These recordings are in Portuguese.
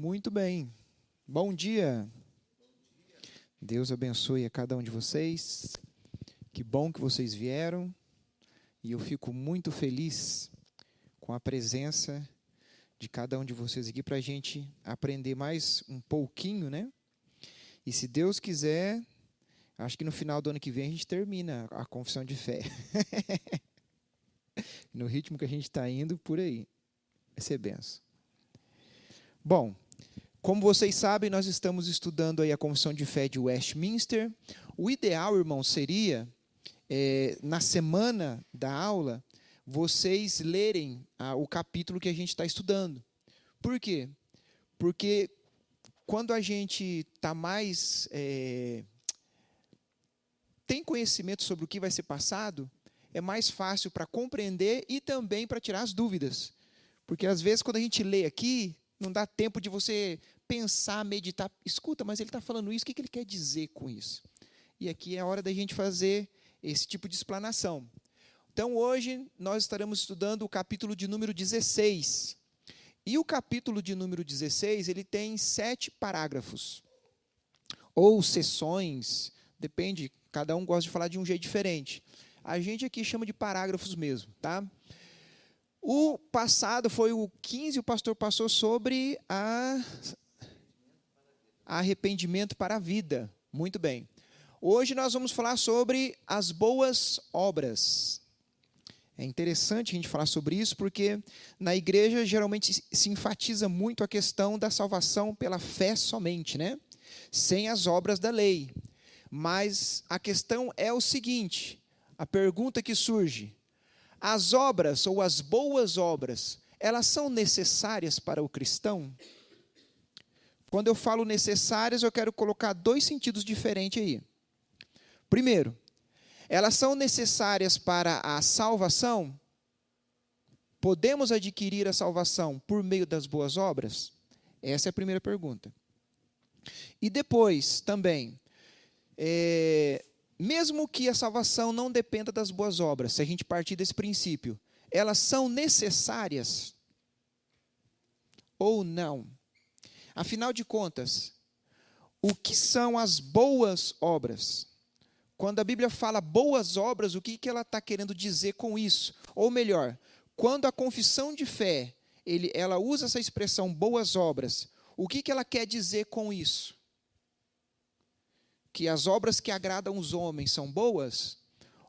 Muito bem. Bom dia. Deus abençoe a cada um de vocês. Que bom que vocês vieram. E eu fico muito feliz com a presença de cada um de vocês aqui para a gente aprender mais um pouquinho, né? E se Deus quiser, acho que no final do ano que vem a gente termina a confissão de fé. No ritmo que a gente está indo, por aí. Vai ser benção. Bom, como vocês sabem, nós estamos estudando aí a Confissão de Fé de Westminster. O ideal, irmão, seria, na semana da aula, vocês lerem o capítulo que a gente está estudando. Por quê? Porque quando a gente está mais... tem conhecimento sobre o que vai ser passado, é mais fácil para compreender e também para tirar as dúvidas. Porque, às vezes, quando a gente lê aqui, não dá tempo de você pensar, meditar. Escuta, mas ele está falando isso, o que ele quer dizer com isso? E aqui é a hora da gente fazer esse tipo de explanação. Então, hoje, nós estaremos estudando o capítulo de número 16. E o capítulo de número 16, ele tem 7 parágrafos. Ou seções, depende, cada um gosta de falar de um jeito diferente. A gente aqui chama de parágrafos mesmo, tá? O passado foi o 15, o pastor passou sobre arrependimento para a vida. Muito bem. Hoje nós vamos falar sobre as boas obras. É interessante a gente falar sobre isso, porque na igreja geralmente se enfatiza muito a questão da salvação pela fé somente, né? Sem as obras da lei. Mas a questão é o seguinte, a pergunta que surge: as obras ou as boas obras, elas são necessárias para o cristão? Quando eu falo necessárias, eu quero colocar 2 sentidos diferentes aí. Primeiro, elas são necessárias para a salvação? Podemos adquirir a salvação por meio das boas obras? Essa é a primeira pergunta. E depois, também, mesmo que a salvação não dependa das boas obras, se a gente partir desse princípio, elas são necessárias ou não? Afinal de contas, o que são as boas obras? Quando a Bíblia fala boas obras, o que ela está querendo dizer com isso? Ou melhor, quando a confissão de fé, ela usa essa expressão boas obras, o que ela quer dizer com isso? Que as obras que agradam os homens são boas?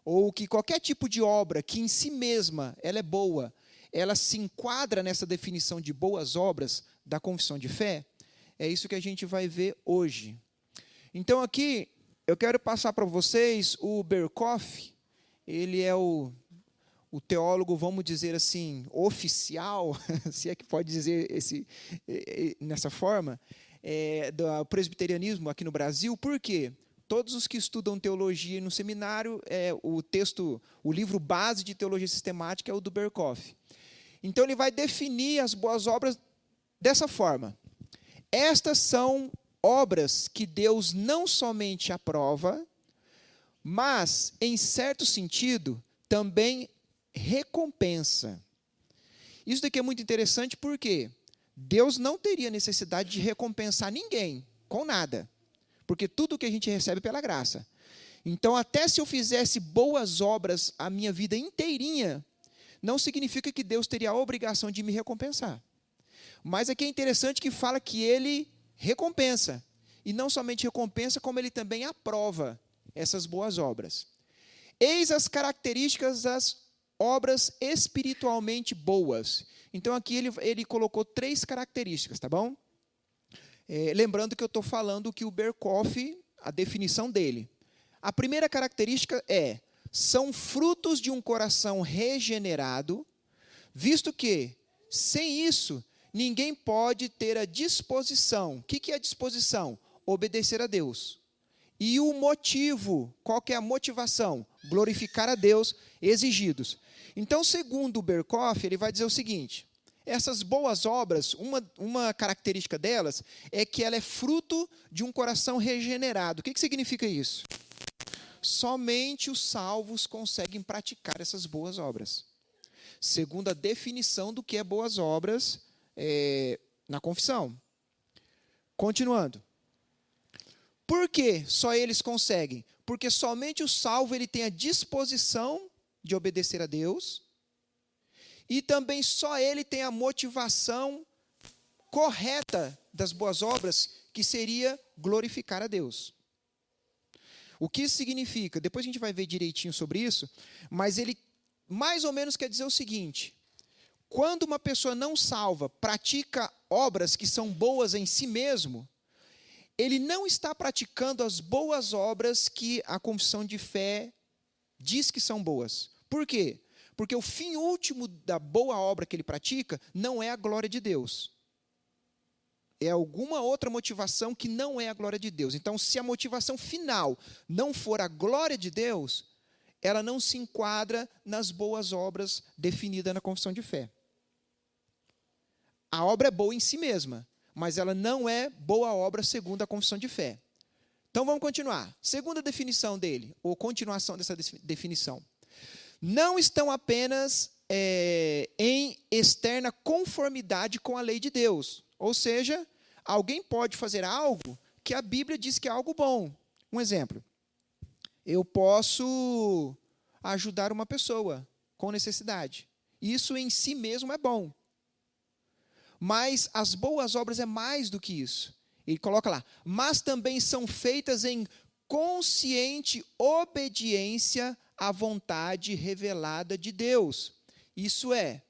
Ou que qualquer tipo de obra que em si mesma ela é boa, ela se enquadra nessa definição de boas obras da confissão de fé? É isso que a gente vai ver hoje. Então aqui eu quero passar para vocês o Berkhof. Ele é o teólogo, vamos dizer assim, oficial, se é que pode dizer nessa forma, do presbiterianismo aqui no Brasil. Por quê? Todos os que estudam teologia no seminário, o livro base de teologia sistemática é o do Berkhof. Então ele vai definir as boas obras dessa forma: estas são obras que Deus não somente aprova, mas, em certo sentido, também recompensa. Isso daqui é muito interessante porque Deus não teria necessidade de recompensar ninguém com nada, porque tudo que a gente recebe é pela graça. Então, até se eu fizesse boas obras a minha vida inteirinha, não significa que Deus teria a obrigação de me recompensar. Mas aqui é interessante que fala que ele recompensa. E não somente recompensa, como ele também aprova essas boas obras. Eis as características das obras espiritualmente boas. Então aqui ele colocou 3 características, tá bom? Lembrando que eu estou falando que o Berkhof, a definição dele. A primeira característica são frutos de um coração regenerado, visto que, sem isso, ninguém pode ter a disposição. O que é a disposição? Obedecer a Deus. E o motivo, qual que é a motivação? Glorificar a Deus, exigidos. Então, segundo o Berkhof, ele vai dizer o seguinte: essas boas obras, uma característica delas é que ela é fruto de um coração regenerado. O que significa isso? Somente os salvos conseguem praticar essas boas obras. Segundo a definição do que é boas obras na confissão. Continuando. Por que só eles conseguem? Porque somente o salvo ele tem a disposição de obedecer a Deus, e também só ele tem a motivação correta das boas obras, que seria glorificar a Deus. O que isso significa? Depois a gente vai ver direitinho sobre isso, mas ele mais ou menos quer dizer o seguinte: quando uma pessoa não salva pratica obras que são boas em si mesmo, ele não está praticando as boas obras que a confissão de fé diz que são boas. Por quê? Porque o fim último da boa obra que ele pratica não é a glória de Deus. É alguma outra motivação que não é a glória de Deus. Então, se a motivação final não for a glória de Deus, ela não se enquadra nas boas obras definidas na confissão de fé. A obra é boa em si mesma, mas ela não é boa obra segundo a confissão de fé. Então, vamos continuar. Segunda definição dele, ou continuação dessa definição. Não estão apenas em externa conformidade com a lei de Deus. Ou seja, alguém pode fazer algo que a Bíblia diz que é algo bom. Um exemplo. Eu posso ajudar uma pessoa com necessidade. Isso em si mesmo é bom. Mas as boas obras é mais do que isso. Ele coloca lá, mas também são feitas em consciente obediência à vontade revelada de Deus. Isso é,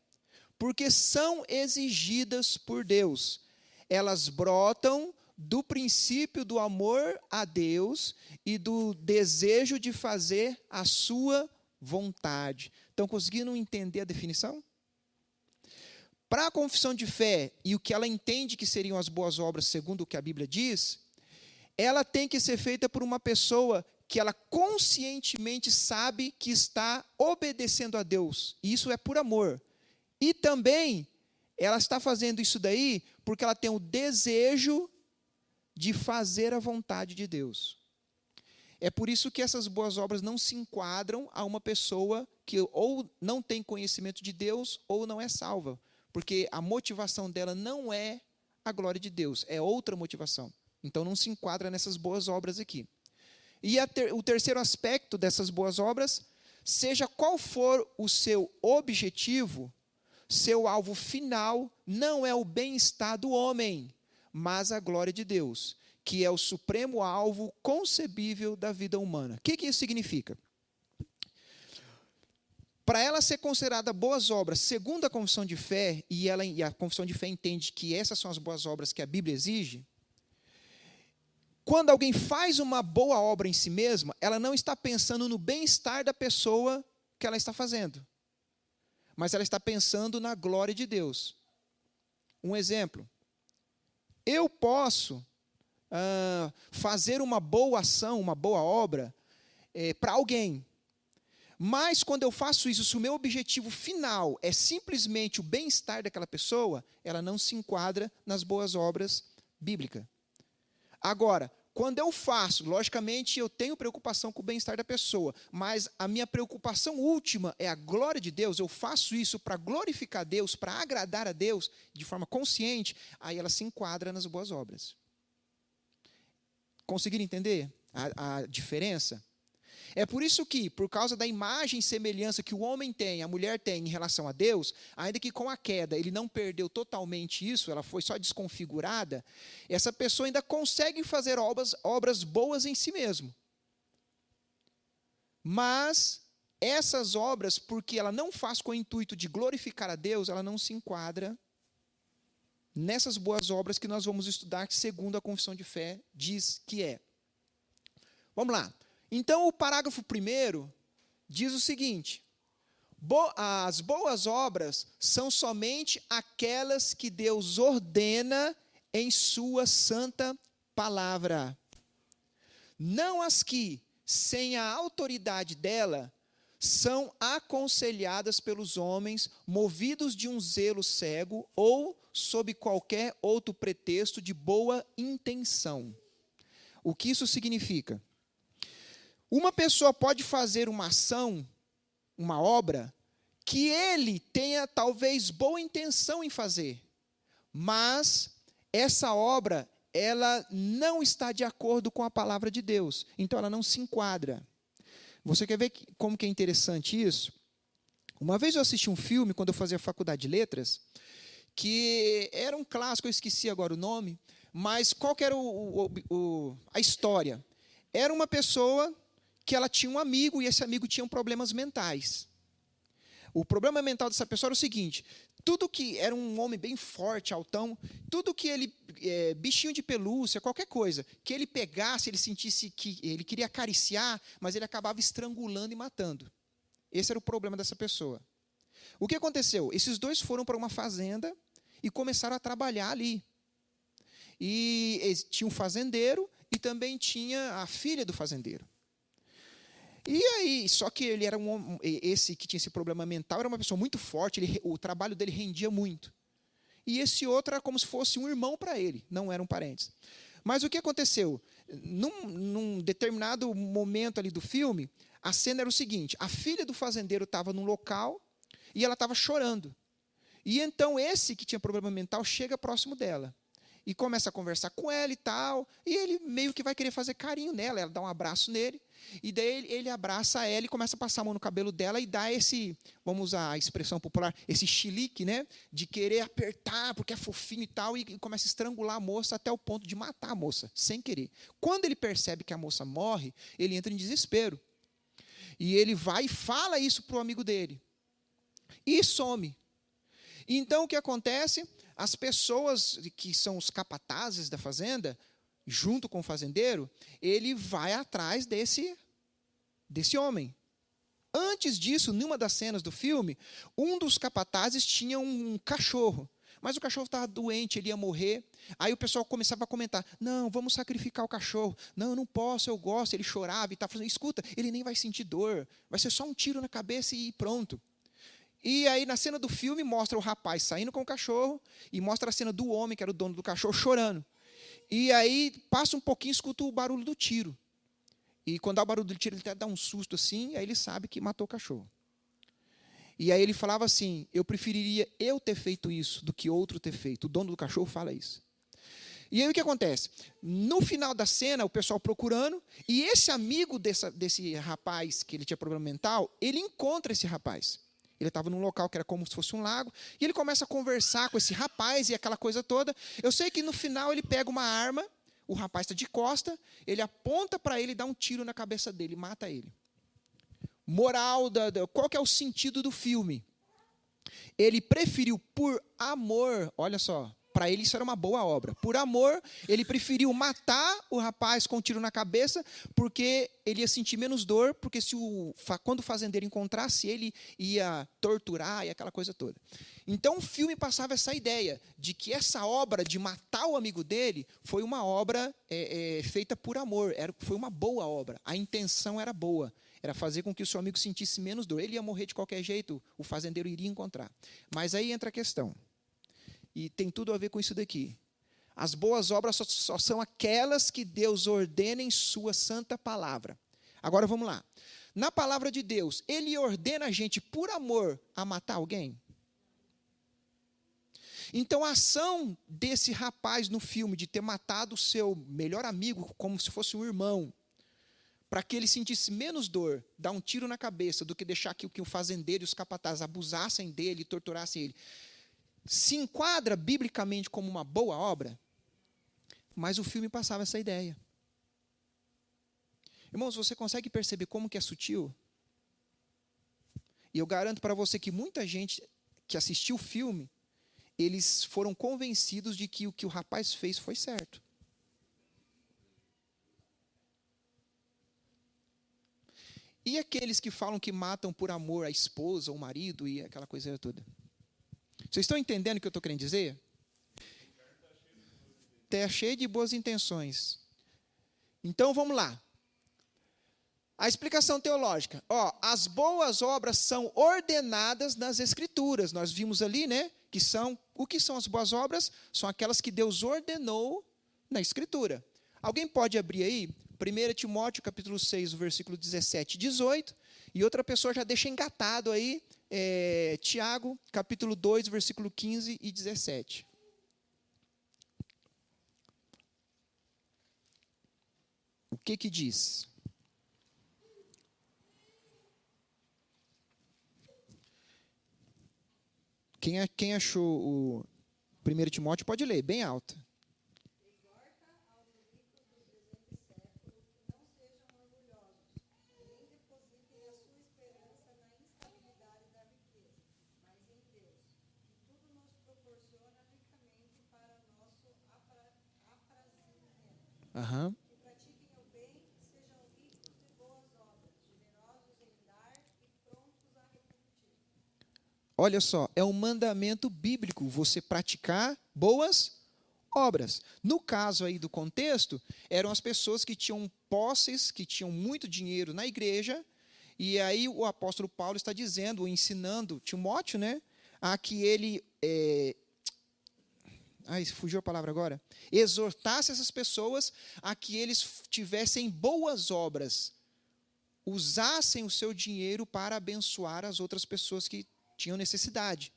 porque são exigidas por Deus. Elas brotam do princípio do amor a Deus e do desejo de fazer a sua vontade. Estão conseguindo entender a definição? Para a confissão de fé e o que ela entende que seriam as boas obras, segundo o que a Bíblia diz, ela tem que ser feita por uma pessoa que ela conscientemente sabe que está obedecendo a Deus. E isso é por amor. E também, ela está fazendo isso daí porque ela tem o desejo de fazer a vontade de Deus. É por isso que essas boas obras não se enquadram a uma pessoa que ou não tem conhecimento de Deus ou não é salva. Porque a motivação dela não é a glória de Deus, é outra motivação. Então não se enquadra nessas boas obras aqui. E o terceiro aspecto dessas boas obras, seja qual for o seu objetivo, seu alvo final não é o bem-estar do homem, mas a glória de Deus, que é o supremo alvo concebível da vida humana. O que isso significa? Para ela ser considerada boas obras, segundo a confissão de fé, e a confissão de fé entende que essas são as boas obras que a Bíblia exige, quando alguém faz uma boa obra em si mesma, ela não está pensando no bem-estar da pessoa que ela está fazendo, mas ela está pensando na glória de Deus. Um exemplo, eu posso fazer uma boa ação, uma boa obra para alguém, mas quando eu faço isso, se o meu objetivo final é simplesmente o bem-estar daquela pessoa, ela não se enquadra nas boas obras bíblicas. Agora, quando eu faço, logicamente eu tenho preocupação com o bem-estar da pessoa, mas a minha preocupação última é a glória de Deus, eu faço isso para glorificar Deus, para agradar a Deus de forma consciente, aí ela se enquadra nas boas obras. Conseguiram entender a diferença? É por isso que, por causa da imagem e semelhança que o homem tem, a mulher tem em relação a Deus, ainda que com a queda ele não perdeu totalmente isso, ela foi só desconfigurada, essa pessoa ainda consegue fazer obras boas em si mesmo. Mas essas obras, porque ela não faz com o intuito de glorificar a Deus, ela não se enquadra nessas boas obras que nós vamos estudar, que segundo a confissão de fé diz que é. Vamos lá. Então, o parágrafo 1 diz o seguinte: as boas obras são somente aquelas que Deus ordena em sua santa palavra. Não as que, sem a autoridade dela, são aconselhadas pelos homens, movidos de um zelo cego ou sob qualquer outro pretexto de boa intenção. O que isso significa? Uma pessoa pode fazer uma ação, uma obra, que ele tenha talvez boa intenção em fazer, mas essa obra ela não está de acordo com a palavra de Deus. Então, ela não se enquadra. Você quer ver como que é interessante isso? Uma vez eu assisti um filme, quando eu fazia faculdade de letras, que era um clássico, eu esqueci agora o nome, mas qual que era a história? Era uma pessoa que ela tinha um amigo, e esse amigo tinha problemas mentais. O problema mental dessa pessoa era o seguinte: tudo que era um homem bem forte, altão, tudo que ele, bichinho de pelúcia, qualquer coisa, que ele pegasse, ele sentisse que ele queria acariciar, mas ele acabava estrangulando e matando. Esse era o problema dessa pessoa. O que aconteceu? Esses dois foram para uma fazenda e começaram a trabalhar ali. E tinha um fazendeiro e também tinha a filha do fazendeiro. E aí, só que ele era esse que tinha esse problema mental, era uma pessoa muito forte, o trabalho dele rendia muito. E esse outro era como se fosse um irmão para ele, não eram parentes. Mas o que aconteceu? Num determinado momento ali do filme, a cena era o seguinte: a filha do fazendeiro estava num local e ela estava chorando. E então esse que tinha problema mental chega próximo dela e começa a conversar com ela e tal, e ele meio que vai querer fazer carinho nela, ela dá um abraço nele, e daí ele abraça ela e começa a passar a mão no cabelo dela e dá esse, vamos usar a expressão popular, esse chilique, né, de querer apertar porque é fofinho e tal, e começa a estrangular a moça até o ponto de matar a moça, sem querer. Quando ele percebe que a moça morre, ele entra em desespero. E ele vai e fala isso para o amigo dele. E some. Então, o que acontece? As pessoas que são os capatazes da fazenda, junto com o fazendeiro, ele vai atrás desse homem. Antes disso, numa das cenas do filme, um dos capatazes tinha um cachorro. Mas o cachorro estava doente, ele ia morrer. Aí o pessoal começava a comentar: não, vamos sacrificar o cachorro. Não, eu não posso, eu gosto. Ele chorava e estava falando: escuta, ele nem vai sentir dor. Vai ser só um tiro na cabeça e pronto. E aí, na cena do filme, mostra o rapaz saindo com o cachorro e mostra a cena do homem, que era o dono do cachorro, chorando. E aí, passa um pouquinho, escuta o barulho do tiro. E quando dá o barulho do tiro, ele até dá um susto assim, e aí ele sabe que matou o cachorro. E aí ele falava assim: eu preferiria eu ter feito isso do que outro ter feito. O dono do cachorro fala isso. E aí o que acontece? No final da cena, o pessoal procurando, e esse amigo desse rapaz, que ele tinha problema mental, ele encontra esse rapaz. Ele estava num local que era como se fosse um lago, e ele começa a conversar com esse rapaz e aquela coisa toda. Eu sei que no final ele pega uma arma, o rapaz está de costa, ele aponta para ele e dá um tiro na cabeça dele, mata ele. Moral, qual que é o sentido do filme? Ele preferiu, por amor, olha só, para ele isso era uma boa obra. Por amor, ele preferiu matar o rapaz com um tiro na cabeça, porque ele ia sentir menos dor, porque quando o fazendeiro encontrasse, ele ia torturar e aquela coisa toda. Então o filme passava essa ideia de que essa obra de matar o amigo dele foi uma obra feita por amor, foi uma boa obra, a intenção era boa. Era fazer com que o seu amigo sentisse menos dor. Ele ia morrer de qualquer jeito, o fazendeiro iria encontrar. Mas aí entra a questão. E tem tudo a ver com isso daqui. As boas obras só são aquelas que Deus ordena em sua santa palavra. Agora vamos lá. Na palavra de Deus, Ele ordena a gente, por amor, a matar alguém? Então a ação desse rapaz no filme, de ter matado o seu melhor amigo, como se fosse um irmão, para que ele sentisse menos dor, dar um tiro na cabeça, do que deixar que o fazendeiro e os capatazes abusassem dele e torturassem ele, se enquadra biblicamente como uma boa obra? Mas o filme passava essa ideia. Irmãos, você consegue perceber como que é sutil? E eu garanto para você que muita gente que assistiu o filme, eles foram convencidos de que o que o rapaz fez foi certo. E aqueles que falam que matam por amor a esposa, o marido e aquela coisa toda? Vocês estão entendendo o que eu estou querendo dizer? Está cheio de boas intenções. Então, vamos lá. A explicação teológica. As boas obras são ordenadas nas Escrituras. Nós vimos ali, né? O que são as boas obras? São aquelas que Deus ordenou na Escritura. Alguém pode abrir aí 1 Timóteo, capítulo 6, versículo 17 e 18, e outra pessoa já deixa engatado aí, Tiago, capítulo 2, versículo 15 e 17. que diz? Quem achou o 1 Timóteo pode ler, bem alto. Aham. Olha só, é um mandamento bíblico você praticar boas obras. No caso aí do contexto, eram as pessoas que tinham posses, que tinham muito dinheiro na igreja, e aí o apóstolo Paulo está dizendo, ensinando Timóteo, né, a que ele, fugiu a palavra agora, exortasse essas pessoas a que eles tivessem boas obras, usassem o seu dinheiro para abençoar as outras pessoas que tinham necessidade.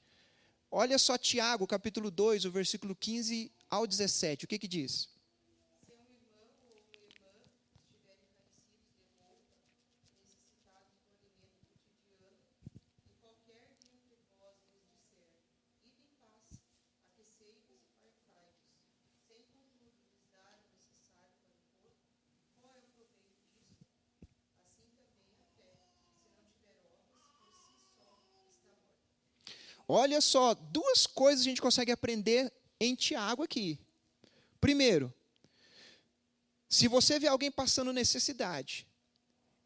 Olha só Tiago, capítulo 2, o versículo 15 ao 17, o que diz? Olha só, duas coisas a gente consegue aprender em Tiago aqui. Primeiro, se você vê alguém passando necessidade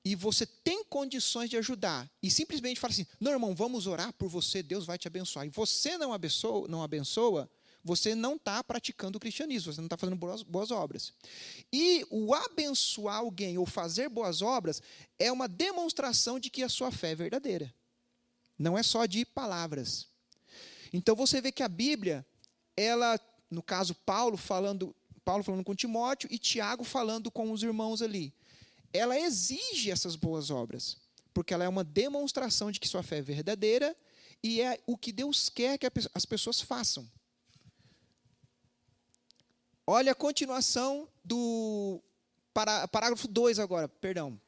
e você tem condições de ajudar e simplesmente fala assim, não, irmão, vamos orar por você, Deus vai te abençoar, e você não abençoa, você não está praticando o cristianismo, você não está fazendo boas obras. E o abençoar alguém ou fazer boas obras é uma demonstração de que a sua fé é verdadeira. Não é só de palavras. Então você vê que a Bíblia, ela, no caso Paulo falando com Timóteo e Tiago falando com os irmãos ali, ela exige essas boas obras, porque ela é uma demonstração de que sua fé é verdadeira e é o que Deus quer que as pessoas façam. Olha a continuação do parágrafo 2 agora,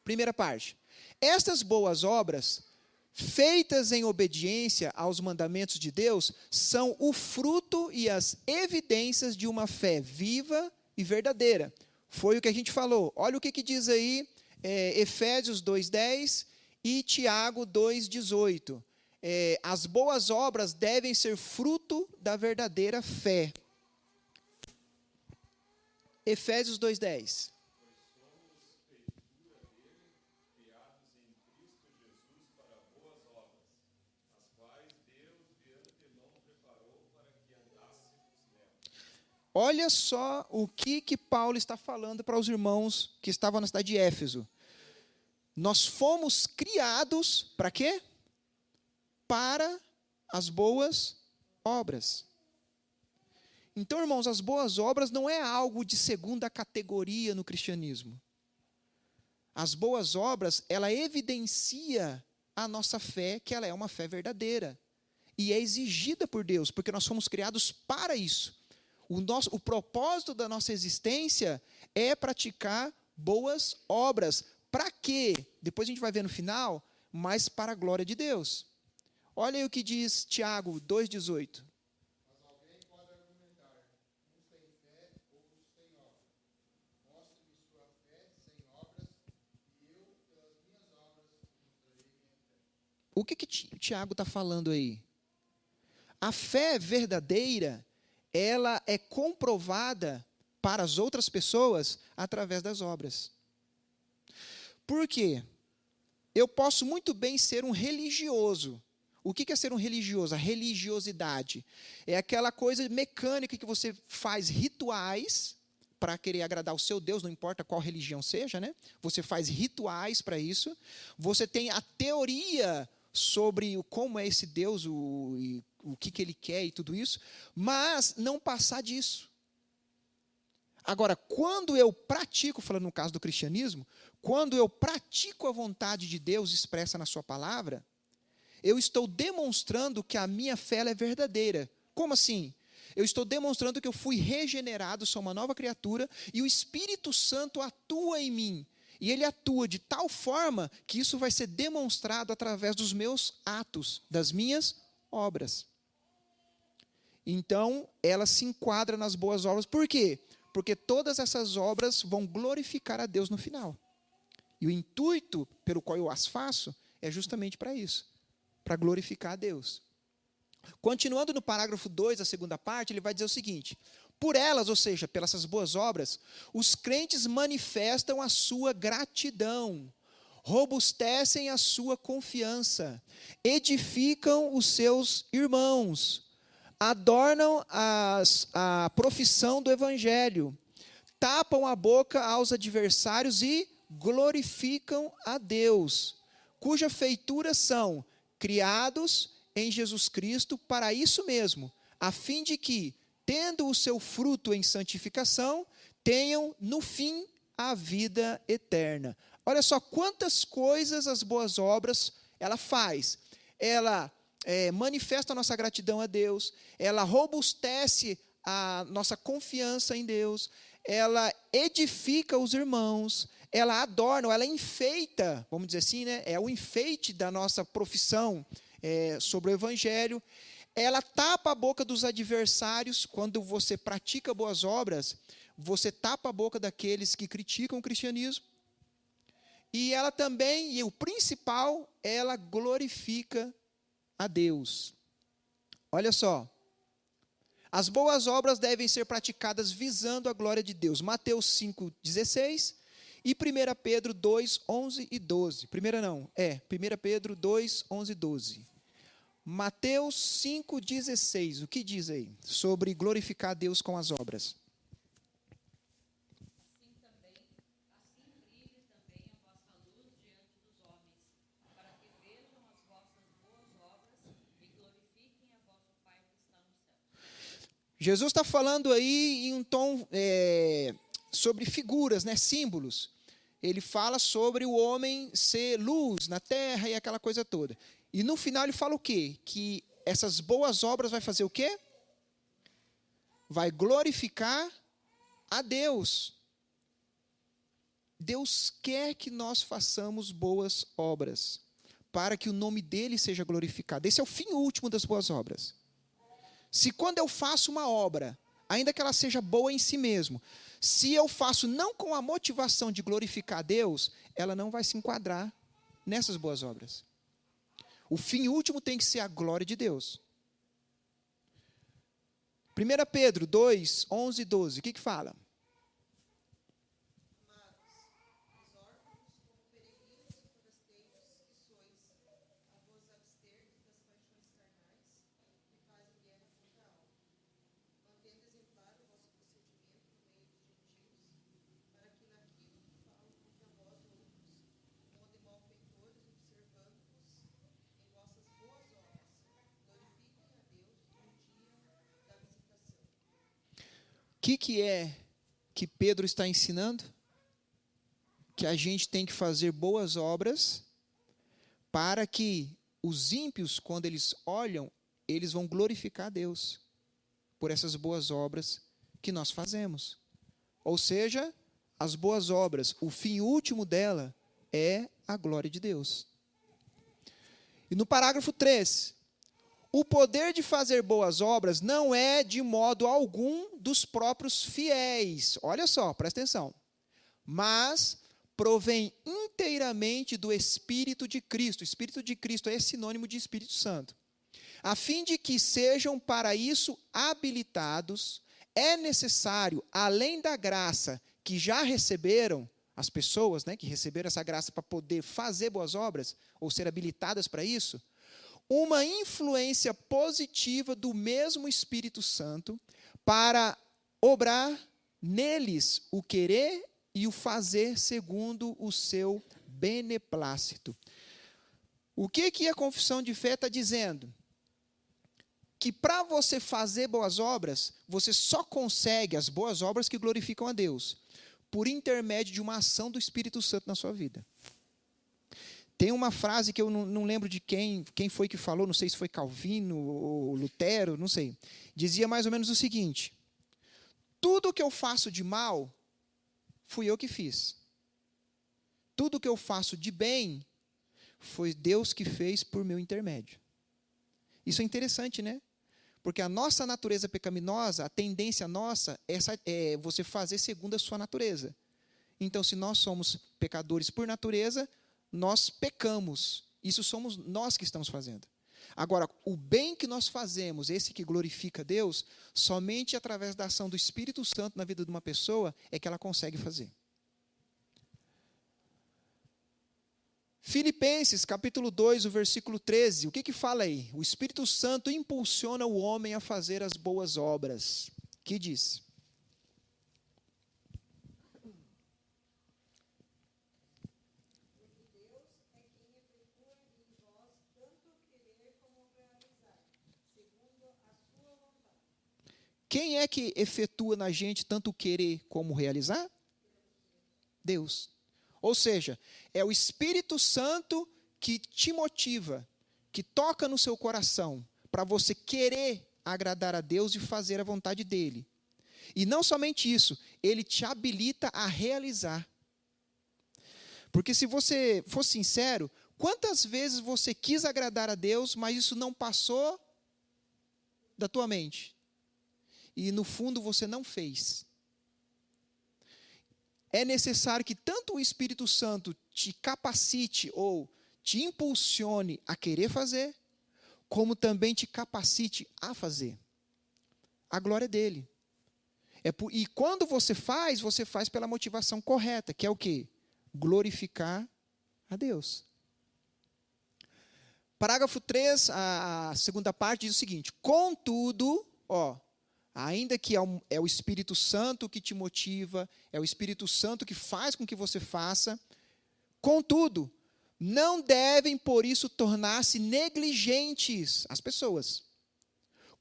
primeira parte. Estas boas obras, feitas em obediência aos mandamentos de Deus, são o fruto e as evidências de uma fé viva e verdadeira. Foi o que a gente falou. Olha o que diz aí Efésios 2:10 e Tiago 2:18. As boas obras devem ser fruto da verdadeira fé. Efésios 2:10. Olha só o que Paulo está falando para os irmãos que estavam na cidade de Éfeso. Nós fomos criados para quê? Para as boas obras. Então, irmãos, as boas obras não é algo de segunda categoria no cristianismo. As boas obras, ela evidencia a nossa fé, que ela é uma fé verdadeira. E é exigida por Deus, porque nós fomos criados para isso. O propósito da nossa existência é praticar boas obras. Para quê? Depois a gente vai ver no final, mas para a glória de Deus. Olha aí o que diz Tiago 2,18. Mas alguém pode argumentar, uns têm fé, outros têm obras. Mostre-me sua fé sem obras, e eu, pelas minhas obras, mostrarei minha fé. O que Tiago está falando aí? A fé verdadeira, ela é comprovada para as outras pessoas através das obras. Por quê? Eu posso muito bem ser um religioso. O que é ser um religioso? A religiosidade é aquela coisa mecânica que você faz rituais para querer agradar o seu Deus, não importa qual religião seja, né? Você faz rituais para isso. Você tem a teoria sobre como é esse Deus, o que ele quer e tudo isso, mas não passar disso. Agora, quando eu pratico, falando no caso do cristianismo, quando eu pratico a vontade de Deus expressa na sua palavra, eu estou demonstrando que a minha fé é verdadeira. Como assim? eu estou demonstrando que eu fui regenerado, sou uma nova criatura, e o Espírito Santo atua em mim. E ele atua de tal forma que isso vai ser demonstrado através dos meus atos, das minhas obras. Então, ela se enquadra nas boas obras. Por quê? Porque todas essas obras vão glorificar a Deus no final. E o intuito pelo qual eu as faço é justamente para isso, para glorificar a Deus. Continuando no parágrafo 2, a segunda parte, ele vai dizer o seguinte: por elas, ou seja, pelas essas boas obras, os crentes manifestam a sua gratidão, robustecem a sua confiança, edificam os seus irmãos, adornam a profissão do Evangelho, tapam a boca aos adversários e glorificam a Deus, cuja feitura são criados em Jesus Cristo para isso mesmo, a fim de que, tendo o seu fruto em santificação, tenham no fim a vida eterna. Olha só quantas coisas as boas obras ela faz. Ela manifesta a nossa gratidão a Deus, ela robustece a nossa confiança em Deus, ela edifica os irmãos, ela adorna, ela enfeita, vamos dizer assim, né? É o enfeite da nossa profissão sobre o Evangelho. Ela tapa a boca dos adversários. Quando você pratica boas obras, você tapa a boca daqueles que criticam o cristianismo. E ela também, e o principal, ela glorifica a Deus. Olha só. As boas obras devem ser praticadas visando a glória de Deus. Mateus 5,16 e 1 Pedro 2, 11 e 12. 1 Pedro 2, 11 e 12. Mateus 5,16. O que diz aí sobre glorificar a Deus com as obras? Jesus está falando aí em um tom sobre figuras, né, símbolos. Ele fala sobre o homem ser luz na terra e aquela coisa toda. E no final ele fala o quê? Que essas boas obras vai fazer o quê? Vai glorificar a Deus. Deus quer que nós façamos boas obras, para que o nome dele seja glorificado. Esse é o fim último das boas obras. Se quando eu faço uma obra, ainda que ela seja boa em si mesmo, se eu faço não com a motivação de glorificar a Deus, ela não vai se enquadrar nessas boas obras. O fim último tem que ser a glória de Deus. 1 Pedro 2, 11 e 12, o que fala? O que é que Pedro está ensinando? Que a gente tem que fazer boas obras para que os ímpios, quando eles olham, eles vão glorificar a Deus por essas boas obras que nós fazemos. Ou seja, as boas obras, o fim último dela é a glória de Deus. E no parágrafo 3, o poder de fazer boas obras não é de modo algum dos próprios fiéis. Olha só, presta atenção. Mas provém inteiramente do Espírito de Cristo. O Espírito de Cristo é sinônimo de Espírito Santo. A fim de que sejam para isso habilitados, é necessário, além da graça que já receberam, as pessoas, né, que receberam essa graça para poder fazer boas obras, ou ser habilitadas para isso, uma influência positiva do mesmo Espírito Santo para obrar neles o querer e o fazer segundo o seu beneplácito. O que a confissão de fé está dizendo? Que para você fazer boas obras, você só consegue as boas obras que glorificam a Deus, por intermédio de uma ação do Espírito Santo na sua vida. Tem uma frase que eu não lembro de quem foi que falou, não sei se foi Calvino ou Lutero, não sei. Dizia mais ou menos o seguinte: tudo que eu faço de mal, fui eu que fiz. Tudo que eu faço de bem, foi Deus que fez por meu intermédio. Isso é interessante, né? Porque a nossa natureza pecaminosa, a tendência nossa é você fazer segundo a sua natureza. Então, se nós somos pecadores por natureza, nós pecamos. Isso somos nós que estamos fazendo. Agora, o bem que nós fazemos, esse que glorifica Deus, somente através da ação do Espírito Santo na vida de uma pessoa é que ela consegue fazer. Filipenses, capítulo 2, o versículo 13, o que fala aí? O Espírito Santo impulsiona o homem a fazer as boas obras. Que diz? Quem é que efetua na gente tanto querer como realizar? Deus. Ou seja, é o Espírito Santo que te motiva, que toca no seu coração, para você querer agradar a Deus e fazer a vontade dEle. E não somente isso, Ele te habilita a realizar. Porque se você for sincero, quantas vezes você quis agradar a Deus, mas isso não passou da tua mente? E no fundo você não fez. É necessário que tanto o Espírito Santo te capacite ou te impulsione a querer fazer, como também te capacite a fazer. A glória é dele. E quando você faz pela motivação correta, que é o quê? Glorificar a Deus. Parágrafo 3, a segunda parte diz o seguinte: contudo, ainda que é o Espírito Santo que te motiva, é o Espírito Santo que faz com que você faça, contudo, não devem por isso tornar-se negligentes as pessoas,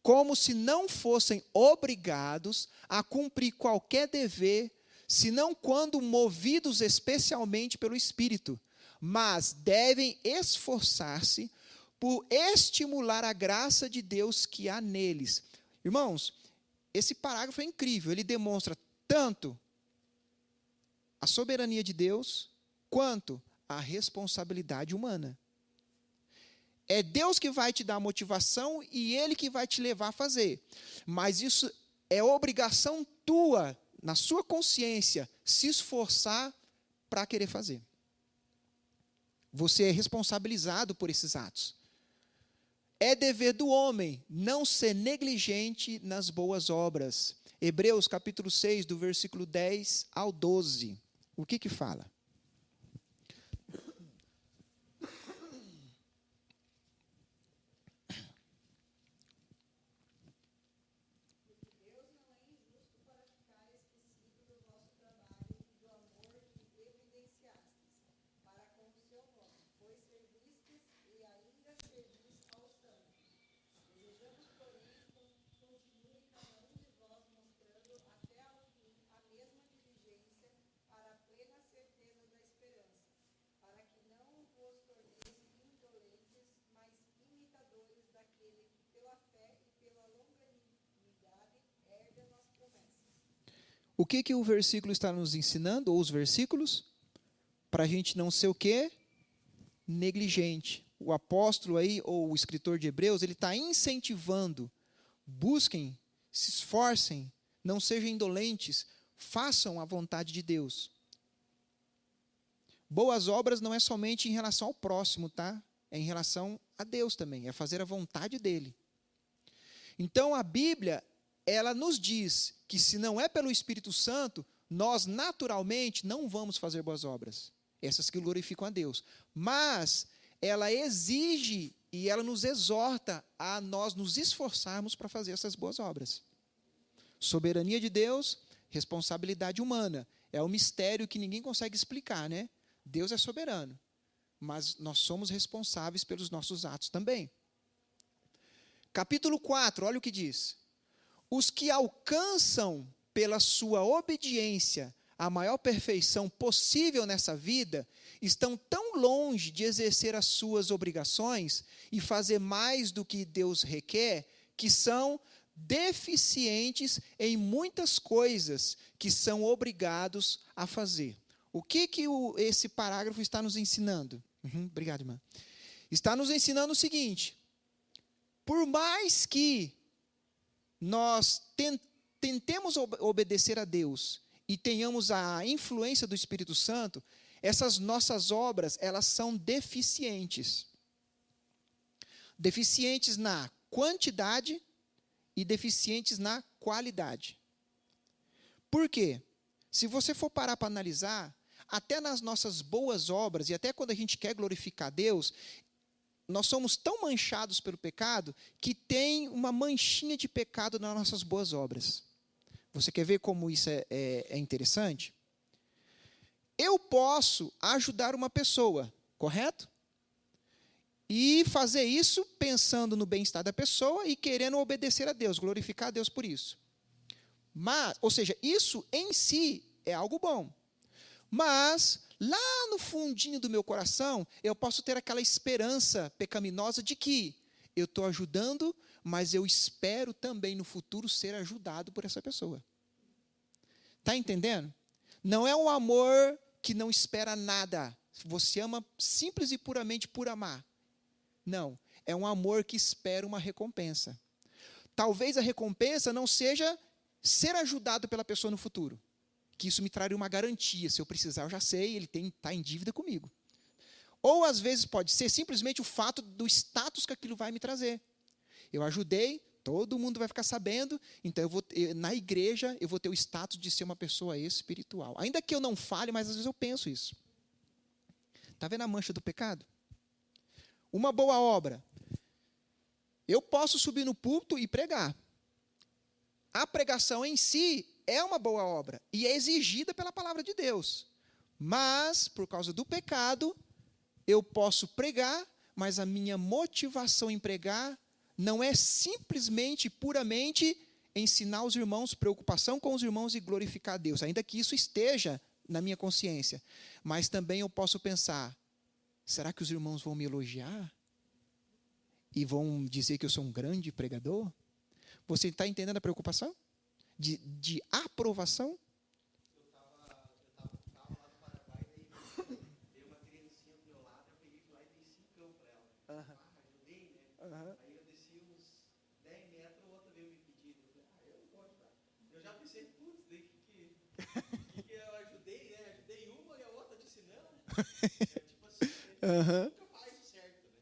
como se não fossem obrigados a cumprir qualquer dever, senão quando movidos especialmente pelo Espírito, mas devem esforçar-se por estimular a graça de Deus que há neles. Irmãos, esse parágrafo é incrível, ele demonstra tanto a soberania de Deus, quanto a responsabilidade humana. É Deus que vai te dar a motivação e Ele que vai te levar a fazer. Mas isso é obrigação tua, na sua consciência, se esforçar para querer fazer. Você é responsabilizado por esses atos. É dever do homem não ser negligente nas boas obras. Hebreus capítulo 6, do versículo 10 ao 12. O que fala? O que o versículo está nos ensinando, ou os versículos? Para a gente não ser o quê? Negligente. O apóstolo aí, ou o escritor de Hebreus, ele está incentivando, busquem, se esforcem, não sejam indolentes, façam a vontade de Deus. Boas obras não é somente em relação ao próximo, tá? É em relação a Deus também, é fazer a vontade dele. Então a Bíblia, ela nos diz que se não é pelo Espírito Santo, nós naturalmente não vamos fazer boas obras, essas que glorificam a Deus. Mas ela exige e ela nos exorta a nós nos esforçarmos para fazer essas boas obras. Soberania de Deus, responsabilidade humana. É um mistério que ninguém consegue explicar, né? Deus é soberano, mas nós somos responsáveis pelos nossos atos também. Capítulo 4, olha o que diz. Os que alcançam pela sua obediência a maior perfeição possível nessa vida, estão tão longe de exercer as suas obrigações e fazer mais do que Deus requer, que são deficientes em muitas coisas que são obrigados a fazer. O que esse parágrafo está nos ensinando? Obrigado, irmã. Está nos ensinando o seguinte: por mais que nós tentemos obedecer a Deus e tenhamos a influência do Espírito Santo, essas nossas obras, elas são deficientes. Deficientes na quantidade e deficientes na qualidade. Por quê? Se você for parar para analisar, até nas nossas boas obras, e até quando a gente quer glorificar Deus, nós somos tão manchados pelo pecado, que tem uma manchinha de pecado nas nossas boas obras. Você quer ver como isso é interessante? Eu posso ajudar uma pessoa, correto? E fazer isso pensando no bem-estar da pessoa e querendo obedecer a Deus, glorificar a Deus por isso. Mas, ou seja, isso em si é algo bom. Mas, lá no fundinho do meu coração, eu posso ter aquela esperança pecaminosa de que eu estou ajudando, mas eu espero também no futuro ser ajudado por essa pessoa. Está entendendo? Não é um amor que não espera nada. Você ama simples e puramente por amar. Não, é um amor que espera uma recompensa. Talvez a recompensa não seja ser ajudado pela pessoa no futuro, que isso me traria uma garantia. Se eu precisar, eu já sei, ele está em dívida comigo. Ou, às vezes, pode ser simplesmente o fato do status que aquilo vai me trazer. Eu ajudei, todo mundo vai ficar sabendo, então na igreja eu vou ter o status de ser uma pessoa espiritual. Ainda que eu não fale, mas às vezes eu penso isso. Está vendo a mancha do pecado? Uma boa obra. Eu posso subir no púlpito e pregar. A pregação em si é uma boa obra e é exigida pela palavra de Deus. Mas, por causa do pecado, eu posso pregar, mas a minha motivação em pregar não é simplesmente, puramente, ensinar os irmãos, preocupação com os irmãos e glorificar a Deus, ainda que isso esteja na minha consciência. Mas também eu posso pensar, será que os irmãos vão me elogiar? E vão dizer que eu sou um grande pregador? Você está entendendo a preocupação? De aprovação? Eu tava lá no Paraguai, daí veio uma criancinha do meu lado, eu peguei lá e dei 5 para ela. Ajudei, né? Aí eu desci uns 10 metros, a outra veio me pedir. Eu falei, eu não posso dar. Eu já pensei, putz, daí que eu ajudei, né? Ajudei uma e a outra disse não. Tipo assim, nunca faz o certo, né?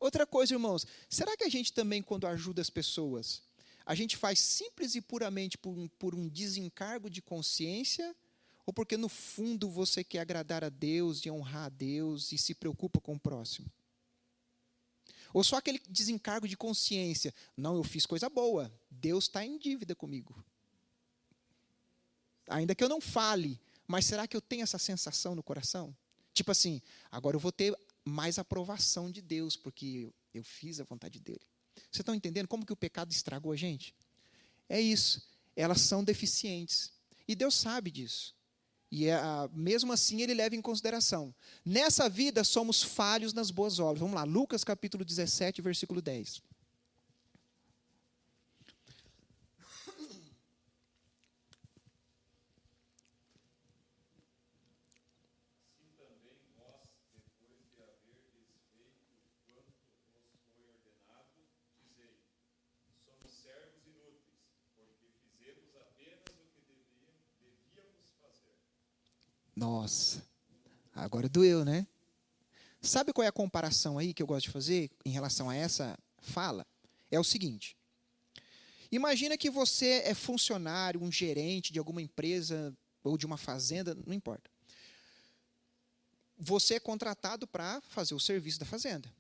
Outra coisa, irmãos, será que a gente também, quando ajuda as pessoas, a gente faz simples e puramente por um desencargo de consciência, ou porque no fundo você quer agradar a Deus e honrar a Deus e se preocupa com o próximo? Ou só aquele desencargo de consciência, não, eu fiz coisa boa, Deus está em dívida comigo. Ainda que eu não fale, mas será que eu tenho essa sensação no coração? Tipo assim, agora eu vou ter mais aprovação de Deus, porque eu fiz a vontade dele. Vocês estão entendendo como que o pecado estragou a gente? É isso. Elas são deficientes. E Deus sabe disso. E mesmo assim ele leva em consideração. Nessa vida somos falhos nas boas obras. Vamos lá, Lucas capítulo 17, versículo 10. Nossa, agora doeu, né? Sabe qual é a comparação aí que eu gosto de fazer em relação a essa fala? É o seguinte: imagina que você é funcionário, um gerente de alguma empresa ou de uma fazenda, não importa. Você é contratado para fazer o serviço da fazenda.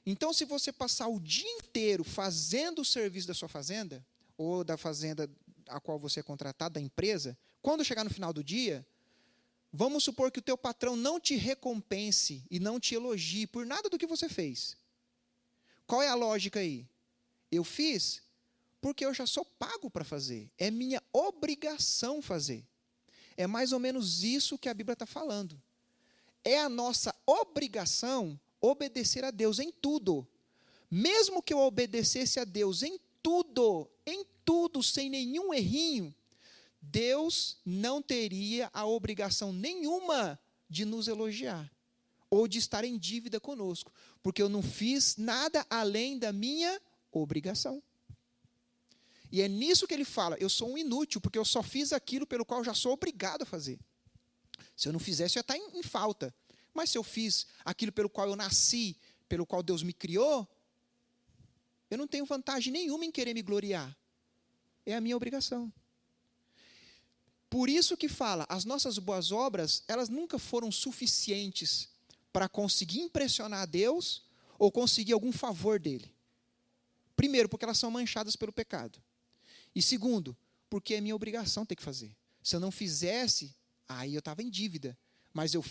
Então, se você passar o dia inteiro fazendo o serviço da sua fazenda, ou da fazenda a qual você é contratado, da empresa, quando chegar no final do dia, vamos supor que o teu patrão não te recompense e não te elogie por nada do que você fez. Qual é a lógica aí? Eu fiz porque eu já sou pago para fazer. É minha obrigação fazer. É mais ou menos isso que a Bíblia está falando. É a nossa obrigação obedecer a Deus em tudo. Mesmo que eu obedecesse a Deus em tudo, sem nenhum errinho, Deus não teria a obrigação nenhuma de nos elogiar ou de estar em dívida conosco, porque eu não fiz nada além da minha obrigação. E é nisso que ele fala, eu sou um inútil, porque eu só fiz aquilo pelo qual eu já sou obrigado a fazer. Se eu não fizesse, eu ia estar em falta. Mas se eu fiz aquilo pelo qual eu nasci, pelo qual Deus me criou, eu não tenho vantagem nenhuma em querer me gloriar. É a minha obrigação. Por isso que fala, as nossas boas obras, elas nunca foram suficientes para conseguir impressionar a Deus ou conseguir algum favor dele. Primeiro, porque elas são manchadas pelo pecado. E segundo, porque é minha obrigação ter que fazer. Se eu não fizesse, aí eu estava em dívida. Mas eu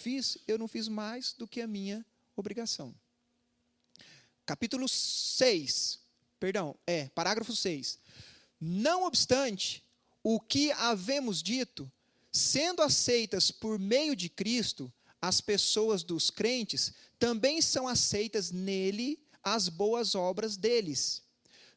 não fiz mais do que a minha obrigação. Parágrafo 6. Não obstante, o que havemos dito, sendo aceitas por meio de Cristo, as pessoas dos crentes, também são aceitas nele as boas obras deles.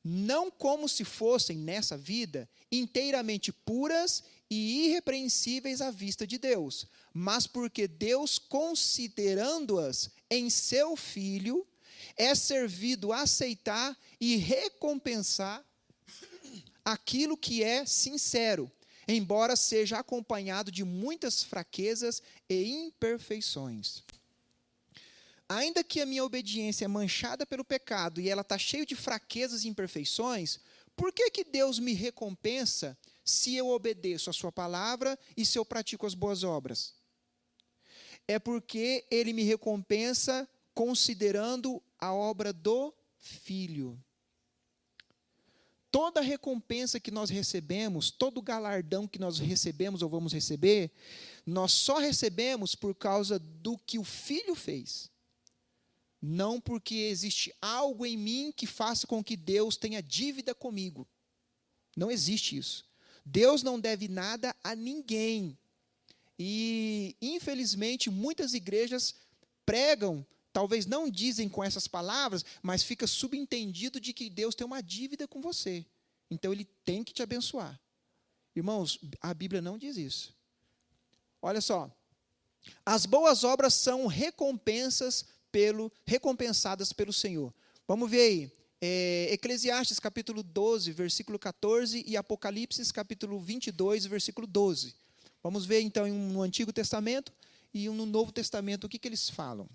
Não como se fossem, nessa vida, inteiramente puras e irrepreensíveis à vista de Deus, mas porque Deus, considerando-as em seu Filho, é servido a aceitar e recompensar aquilo que é sincero, embora seja acompanhado de muitas fraquezas e imperfeições. Ainda que a minha obediência é manchada pelo pecado e ela está cheia de fraquezas e imperfeições, por que Deus me recompensa se eu obedeço a sua palavra e se eu pratico as boas obras? É porque ele me recompensa considerando a obra do Filho. Toda recompensa que nós recebemos, todo galardão que nós recebemos ou vamos receber, nós só recebemos por causa do que o Filho fez. Não porque existe algo em mim que faça com que Deus tenha dívida comigo. Não existe isso. Deus não deve nada a ninguém. E, infelizmente, muitas igrejas pregam, talvez não dizem com essas palavras, mas fica subentendido de que Deus tem uma dívida com você. Então, Ele tem que te abençoar. Irmãos, a Bíblia não diz isso. Olha só. As boas obras são recompensadas pelo Senhor. Vamos ver aí. Eclesiastes capítulo 12, versículo 14 e Apocalipse capítulo 22, versículo 12. Vamos ver então no Antigo Testamento e no Novo Testamento o que eles falam.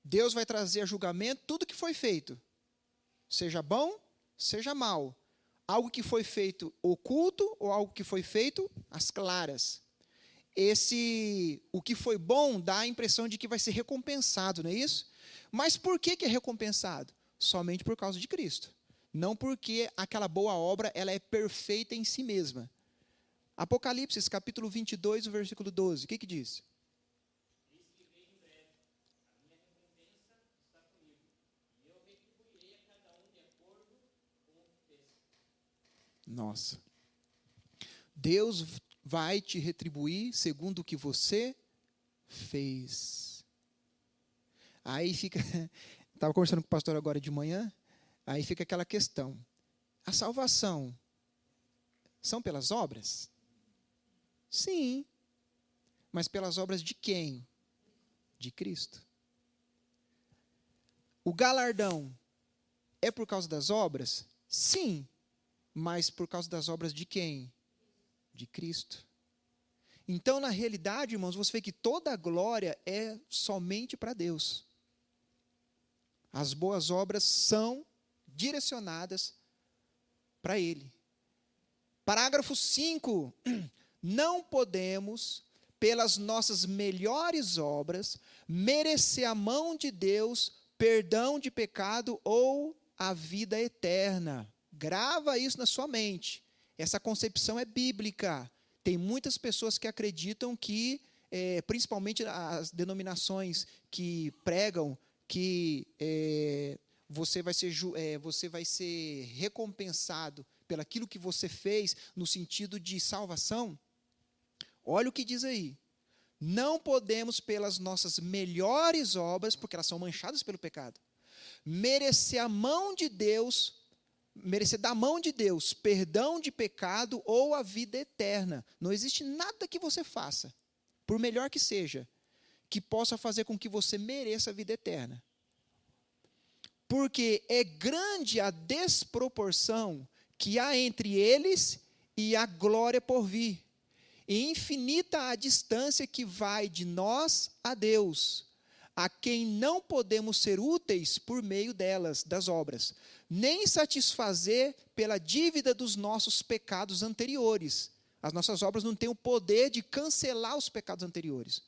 Deus vai trazer a julgamento tudo que foi feito, seja bom, seja mal. Algo que foi feito oculto ou algo que foi feito às claras. O que foi bom dá a impressão de que vai ser recompensado, não é isso? Mas por que é recompensado? Somente por causa de Cristo. Não porque aquela boa obra ela é perfeita em si mesma. Apocalipse, capítulo 22, versículo 12. O que diz? Nossa. Deus vai te retribuir segundo o que você fez. Aí fica... Estava conversando com o pastor agora de manhã, aí fica aquela questão. A salvação são pelas obras? Sim. Mas pelas obras de quem? De Cristo. O galardão é por causa das obras? Sim. Mas por causa das obras de quem? De Cristo. Então, na realidade, irmãos, você vê que toda a glória é somente para Deus. As boas obras são direcionadas para Ele. Parágrafo 5. Não podemos, pelas nossas melhores obras, merecer a mão de Deus, perdão de pecado ou a vida eterna. Grava isso na sua mente. Essa concepção é bíblica. Tem muitas pessoas que acreditam que, principalmente as denominações que pregam que você vai ser recompensado pelaquilo que você fez no sentido de salvação. Olha o que diz aí. Não podemos, pelas nossas melhores obras, porque elas são manchadas pelo pecado, merecer da mão de Deus perdão de pecado ou a vida eterna. Não existe nada que você faça, por melhor que seja, que possa fazer com que você mereça a vida eterna. Porque é grande a desproporção que há entre eles e a glória por vir. E infinita a distância que vai de nós a Deus, a quem não podemos ser úteis por meio delas, das obras, nem satisfazer pela dívida dos nossos pecados anteriores. As nossas obras não têm o poder de cancelar os pecados anteriores.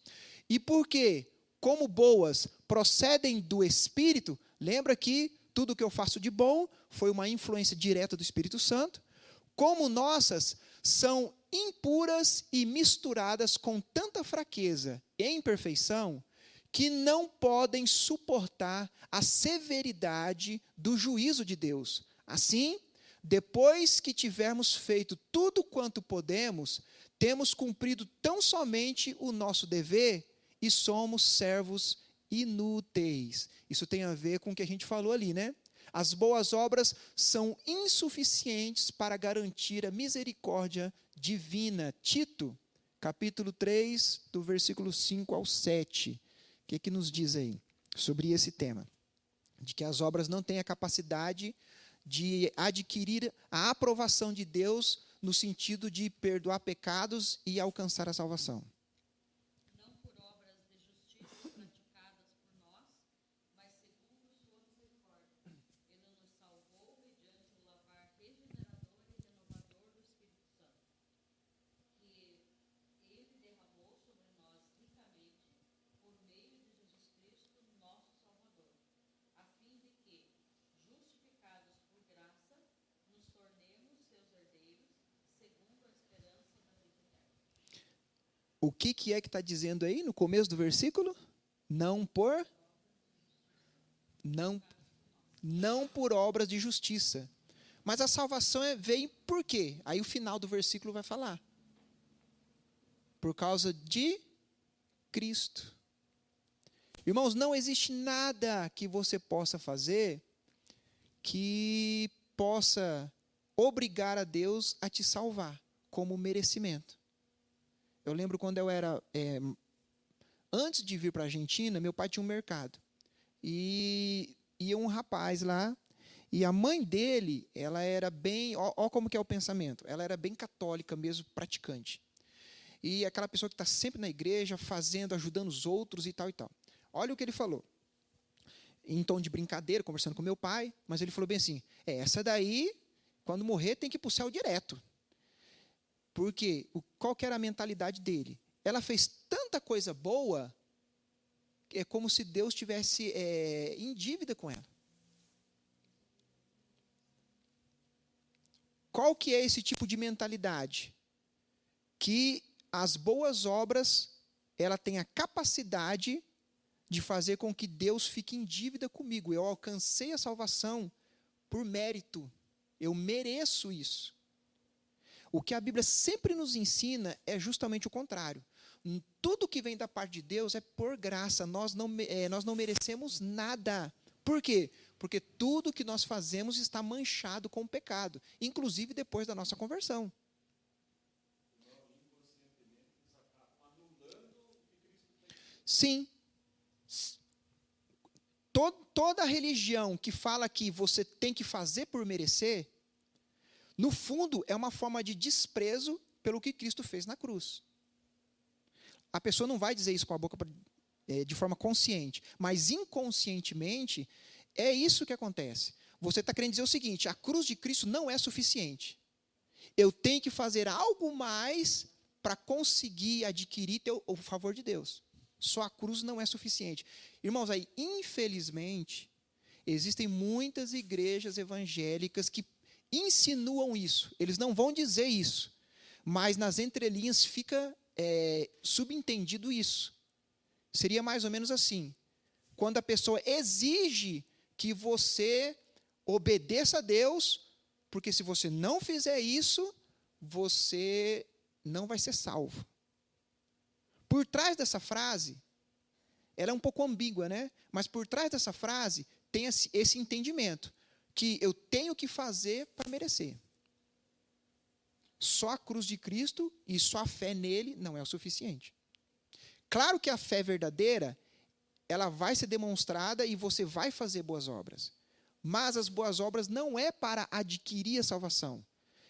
E porque, como boas, procedem do Espírito, lembra que tudo que eu faço de bom foi uma influência direta do Espírito Santo, como nossas são impuras e misturadas com tanta fraqueza e imperfeição, que não podem suportar a severidade do juízo de Deus. Assim, depois que tivermos feito tudo quanto podemos, temos cumprido tão somente o nosso dever e somos servos inúteis. Isso tem a ver com o que a gente falou ali, né? As boas obras são insuficientes para garantir a misericórdia divina. Tito, capítulo 3, do versículo 5 ao 7. O que nos diz aí sobre esse tema? De que as obras não têm a capacidade de adquirir a aprovação de Deus no sentido de perdoar pecados e alcançar a salvação. Não por obras de justiça praticadas por nós, mas segundo sua misericórdia. Ele nos salvou mediante o lavar regenerador e renovador do Espírito Santo, que ele derramou sobre nós ricamente por meio de Jesus Cristo, nosso Salvador, a fim de que, justificados por graça, nos tornemos seus herdeiros, segundo a esperança da vida eterna. O que é que está dizendo aí no começo do versículo? Não por obras de justiça. Mas a salvação veio por quê? Aí o final do versículo vai falar. Por causa de Cristo. Irmãos, não existe nada que você possa fazer que possa obrigar a Deus a te salvar, como merecimento. Eu lembro quando eu era... antes de vir para a Argentina, meu pai tinha um mercado. E ia um rapaz lá, e a mãe dele, ela era bem... Ó como que é o pensamento. Ela era bem católica mesmo, praticante. E aquela pessoa que está sempre na igreja, fazendo, ajudando os outros e tal e tal. Olha o que ele falou. Em tom de brincadeira, conversando com meu pai, mas ele falou bem assim, essa daí, quando morrer, tem que ir para o céu direto. Porque qual que era a mentalidade dele? Ela fez tanta coisa boa, é como se Deus estivesse em dívida com ela. Qual que é esse tipo de mentalidade? Que as boas obras, ela tem a capacidade de fazer com que Deus fique em dívida comigo. Eu alcancei a salvação por mérito. Eu mereço isso. O que a Bíblia sempre nos ensina é justamente o contrário. Tudo que vem da parte de Deus é por graça. Nós não merecemos nada. Por quê? Porque tudo que nós fazemos está manchado com o pecado, inclusive depois da nossa conversão. Sim. Toda religião que fala que você tem que fazer por merecer, no fundo, é uma forma de desprezo pelo que Cristo fez na cruz. A pessoa não vai dizer isso com a boca de forma consciente, mas inconscientemente, é isso que acontece. Você está querendo dizer o seguinte, a cruz de Cristo não é suficiente. Eu tenho que fazer algo mais para conseguir adquirir o favor de Deus. Só a cruz não é suficiente. Irmãos, aí, infelizmente, existem muitas igrejas evangélicas que insinuam isso. Eles não vão dizer isso, mas nas entrelinhas fica subentendido isso. Seria mais ou menos assim. Quando a pessoa exige que você obedeça a Deus, porque se você não fizer isso, você não vai ser salvo. Por trás dessa frase, ela é um pouco ambígua, né? Mas por trás dessa frase tem esse entendimento, que eu tenho que fazer para merecer. Só a cruz de Cristo e só a fé nele não é o suficiente. Claro que a fé verdadeira, ela vai ser demonstrada e você vai fazer boas obras. Mas as boas obras não é para adquirir a salvação.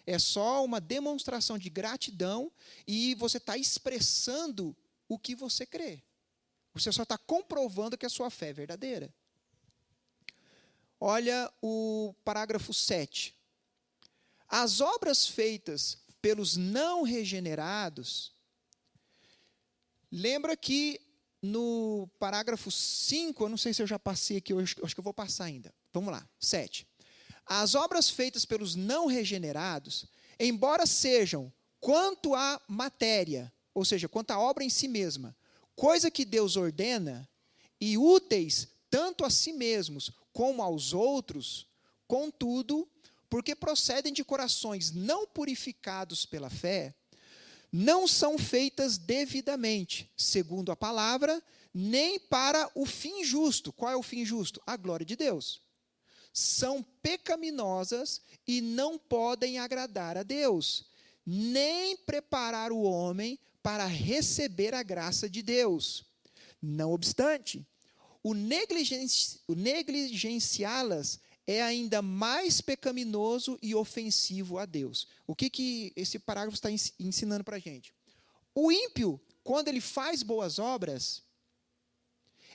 É só uma demonstração de gratidão e você está expressando o que você crê. Você só está comprovando que a sua fé é verdadeira. Olha o parágrafo 7. As obras feitas pelos não regenerados, lembra que no parágrafo 5, eu não sei se eu já passei aqui, acho que eu vou passar ainda. Vamos lá, 7. As obras feitas pelos não regenerados, embora sejam quanto à matéria, ou seja, quanto à obra em si mesma, coisa que Deus ordena, e úteis tanto a si mesmos como aos outros, contudo, porque procedem de corações não purificados pela fé, não são feitas devidamente, segundo a palavra, nem para o fim justo. Qual é o fim justo? A glória de Deus. São pecaminosas e não podem agradar a Deus, nem preparar o homem para receber a graça de Deus. Não obstante, o negligenciá-las é ainda mais pecaminoso e ofensivo a Deus. O que esse parágrafo está ensinando para a gente? O ímpio, quando ele faz boas obras,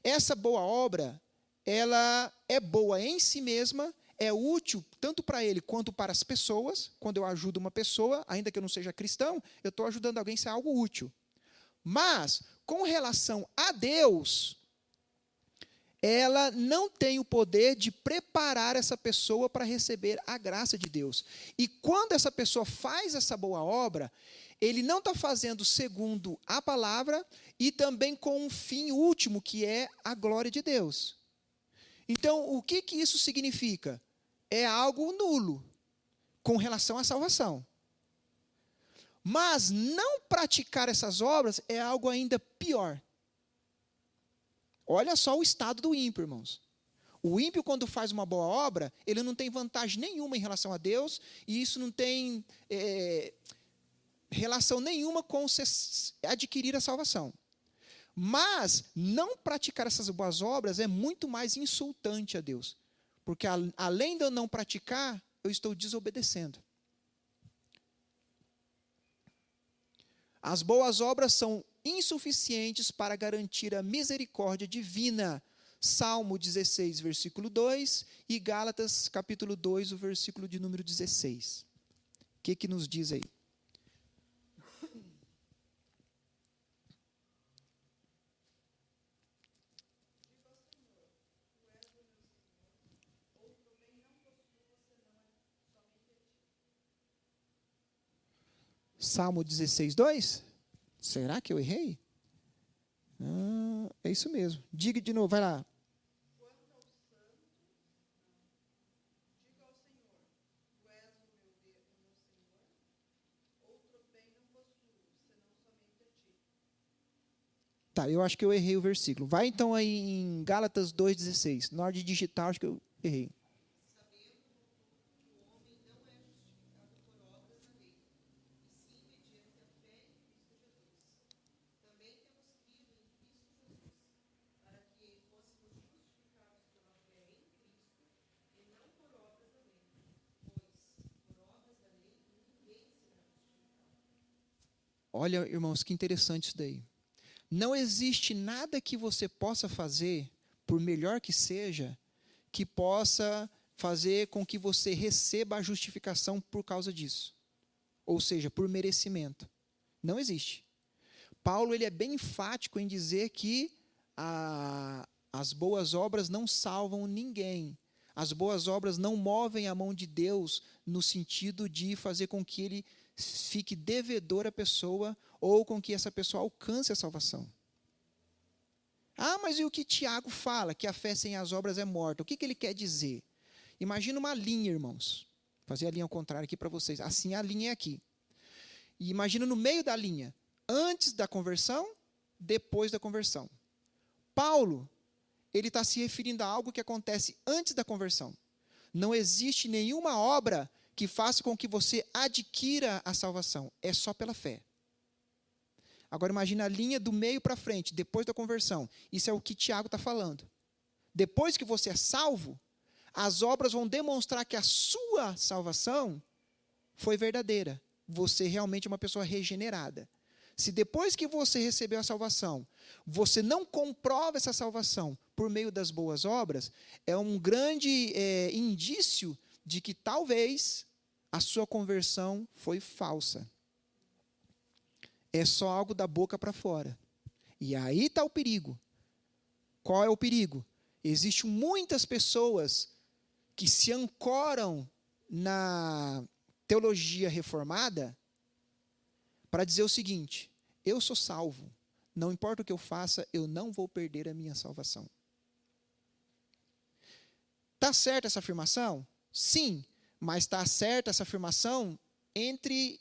essa boa obra, ela é boa em si mesma, é útil tanto para ele quanto para as pessoas. Quando eu ajudo uma pessoa, ainda que eu não seja cristão, eu estou ajudando alguém, isso é algo útil. Mas, com relação a Deus, ela não tem o poder de preparar essa pessoa para receber a graça de Deus. E quando essa pessoa faz essa boa obra, ele não está fazendo segundo a palavra e também com um fim último, que é a glória de Deus. Então, o que isso significa? É algo nulo com relação à salvação. Mas não praticar essas obras é algo ainda pior. Olha só o estado do ímpio, irmãos. O ímpio, quando faz uma boa obra, ele não tem vantagem nenhuma em relação a Deus, e isso não tem relação nenhuma com adquirir a salvação. Mas não praticar essas boas obras é muito mais insultante a Deus, porque além de eu não praticar, eu estou desobedecendo. As boas obras são insuficientes para garantir a misericórdia divina. Salmo 16, versículo 2, e Gálatas, capítulo 2, o versículo de número 16. O que nos diz aí? Salmo 16, 2? Será que eu errei? É isso mesmo. Diga de novo, vai lá. Quanto ao santo, diga ao Senhor, tu és o meu Deus, o meu Senhor, outro bem não possuo, senão somente a ti. Tá, eu acho que eu errei o versículo. Vai então aí em Gálatas 2,16. Na hora de digitar, acho que eu errei. Olha, irmãos, que interessante isso daí. Não existe nada que você possa fazer, por melhor que seja, que possa fazer com que você receba a justificação por causa disso. Ou seja, por merecimento. Não existe. Paulo ele é bem enfático em dizer que as boas obras não salvam ninguém. As boas obras não movem a mão de Deus no sentido de fazer com que ele fique devedor à pessoa ou com que essa pessoa alcance a salvação. Ah, mas e o que Tiago fala? Que a fé sem as obras é morta. O que ele quer dizer? Imagina uma linha, irmãos. Vou fazer a linha ao contrário aqui para vocês. Assim, a linha é aqui. E imagina no meio da linha, antes da conversão, depois da conversão. Paulo, ele está se referindo a algo que acontece antes da conversão. Não existe nenhuma obra que faça com que você adquira a salvação. É só pela fé. Agora imagina a linha do meio para frente, depois da conversão. Isso é o que Tiago está falando. Depois que você é salvo, as obras vão demonstrar que a sua salvação foi verdadeira. Você realmente é uma pessoa regenerada. Se depois que você recebeu a salvação, você não comprova essa salvação por meio das boas obras, é um grande indício de que talvez a sua conversão foi falsa. É só algo da boca para fora. E aí está o perigo. Qual é o perigo? Existem muitas pessoas que se ancoram na teologia reformada para dizer o seguinte: eu sou salvo, não importa o que eu faça, eu não vou perder a minha salvação. Está certa essa afirmação? Sim, mas está certa essa afirmação entre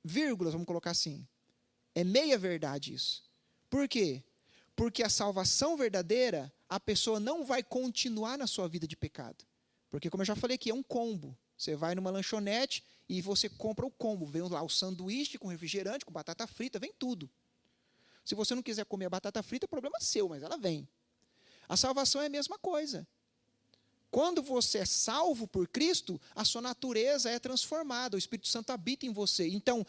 vírgulas, vamos colocar assim. É meia verdade isso. Por quê? Porque a salvação verdadeira, a pessoa não vai continuar na sua vida de pecado. Porque, como eu já falei aqui, é um combo. Você vai numa lanchonete e você compra o combo. Vem lá o sanduíche com refrigerante, com batata frita, vem tudo. Se você não quiser comer a batata frita, é problema seu, mas ela vem. A salvação é a mesma coisa. Quando você é salvo por Cristo, a sua natureza é transformada, o Espírito Santo habita em você. Então,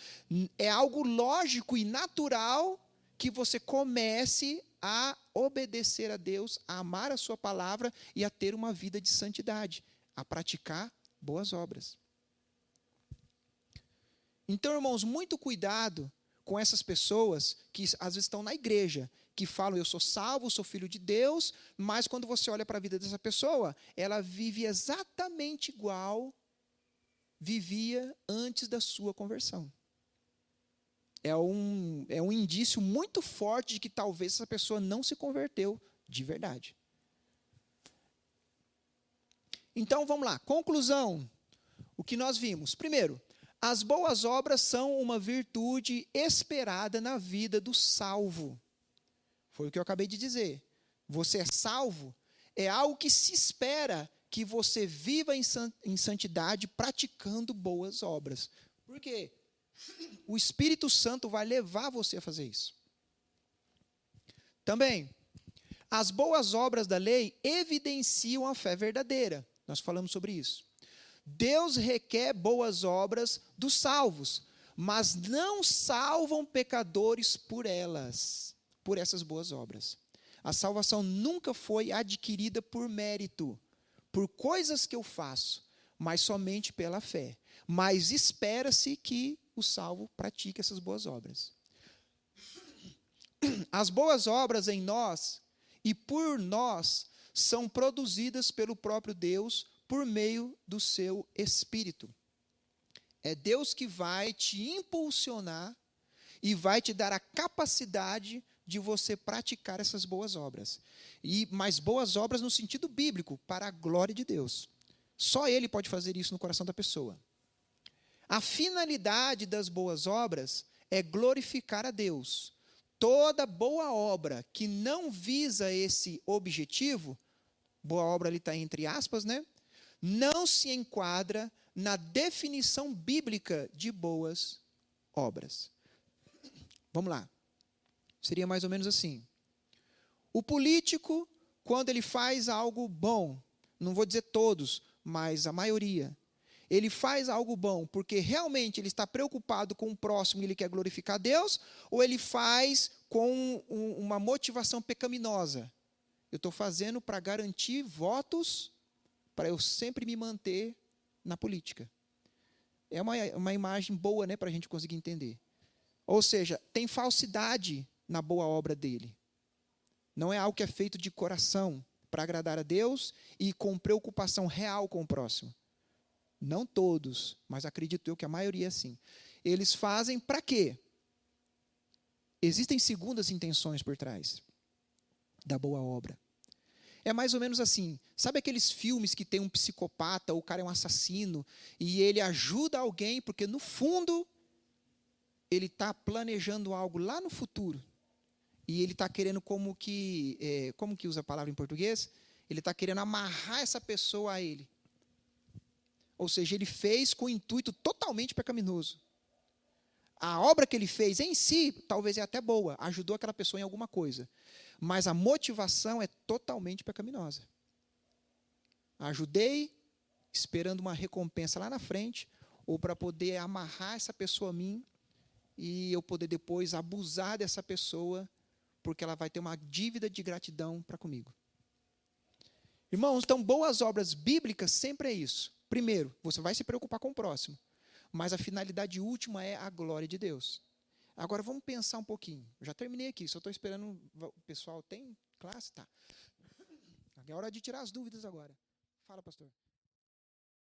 é algo lógico e natural que você comece a obedecer a Deus, a amar a sua palavra e a ter uma vida de santidade, a praticar boas obras. Então, irmãos, muito cuidado com essas pessoas que às vezes estão na igreja, que falam, eu sou salvo, sou filho de Deus, mas quando você olha para a vida dessa pessoa, ela vive exatamente igual vivia antes da sua conversão. É um indício muito forte de que talvez essa pessoa não se converteu de verdade. Então, vamos lá. Conclusão. O que nós vimos? Primeiro, as boas obras são uma virtude esperada na vida do salvo. Foi o que eu acabei de dizer. Você é salvo, é algo que se espera que você viva em santidade praticando boas obras. Por quê? O Espírito Santo vai levar você a fazer isso. Também, as boas obras da lei evidenciam a fé verdadeira. Nós falamos sobre isso. Deus requer boas obras dos salvos, mas não salvam pecadores por elas, por essas boas obras. A salvação nunca foi adquirida por mérito, por coisas que eu faço, mas somente pela fé. Mas espera-se que o salvo pratique essas boas obras. As boas obras em nós e por nós são produzidas pelo próprio Deus por meio do seu Espírito. É Deus que vai te impulsionar e vai te dar a capacidade de você praticar essas boas obras. Mas boas obras no sentido bíblico, para a glória de Deus. Só Ele pode fazer isso no coração da pessoa. A finalidade das boas obras é glorificar a Deus. Toda boa obra que não visa esse objetivo, boa obra ali está entre aspas, né? Não se enquadra na definição bíblica de boas obras. Vamos lá. Seria mais ou menos assim. O político, quando ele faz algo bom, não vou dizer todos, mas a maioria, ele faz algo bom porque realmente ele está preocupado com o próximo e ele quer glorificar a Deus, ou ele faz com uma motivação pecaminosa? Eu estou fazendo para garantir votos, para eu sempre me manter na política. É uma imagem boa, né, para a gente conseguir entender. Ou seja, tem falsidade na boa obra dele. Não é algo que é feito de coração para agradar a Deus e com preocupação real com o próximo. Não todos, mas acredito eu que a maioria é assim. Eles fazem para quê? Existem segundas intenções por trás. da boa obra. É mais ou menos assim, sabe aqueles filmes que tem um psicopata, ou o cara é um assassino, e ele ajuda alguém, porque no fundo, ele está planejando algo lá no futuro, e ele está querendo como que usa a palavra em português? Ele está querendo amarrar essa pessoa a ele. Ou seja, ele fez com o intuito totalmente pecaminoso. A obra que ele fez em si, talvez é até boa, ajudou aquela pessoa em alguma coisa. Mas a motivação é totalmente pecaminosa. Ajudei, esperando uma recompensa lá na frente, ou para poder amarrar essa pessoa a mim, e eu poder depois abusar dessa pessoa, porque ela vai ter uma dívida de gratidão para comigo. Irmãos, então, boas obras bíblicas sempre é isso. Primeiro, você vai se preocupar com o próximo, mas a finalidade última é a glória de Deus. Agora, vamos pensar um pouquinho. Eu já terminei aqui, só estou esperando. O pessoal tem classe? Tá. É hora de tirar as dúvidas agora. Fala, pastor.